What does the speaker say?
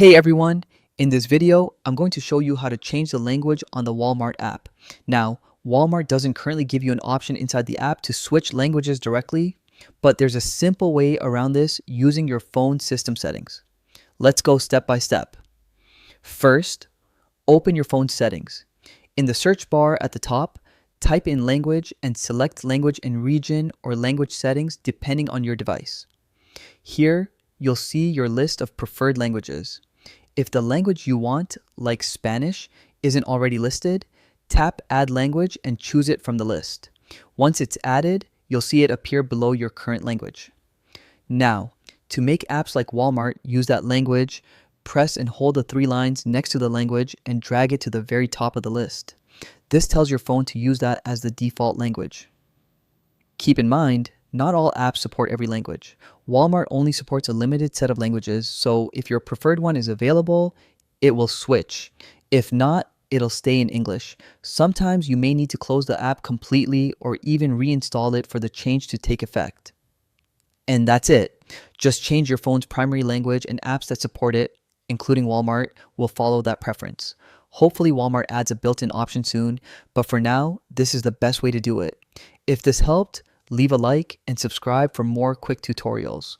Hey everyone, in this video, I'm going to show you how to change the language on the Walmart app. Now, Walmart doesn't currently give you an option inside the app to switch languages directly, but there's a simple way around this using your phone system settings. Let's go step by step. First, open your phone settings. In the search bar at the top, type in language and select language and region or language settings depending on your device. Here, you'll see your list of preferred languages. If the language you want, like Spanish, isn't already listed, tap Add Language and choose it from the list. Once it's added, you'll see it appear below your current language. Now, to make apps like Walmart use that language, press and hold the three lines next to the language and drag it to the very top of the list. This tells your phone to use that as the default language. Keep in mind, not all apps support every language. Walmart only supports a limited set of languages, so if your preferred one is available, it will switch. If not, it'll stay in English. Sometimes you may need to close the app completely or even reinstall it for the change to take effect. And that's it. Just change your phone's primary language and apps that support it, including Walmart, will follow that preference. Hopefully Walmart adds a built-in option soon, but for now, this is the best way to do it. If this helped, leave a like and subscribe for more quick tutorials.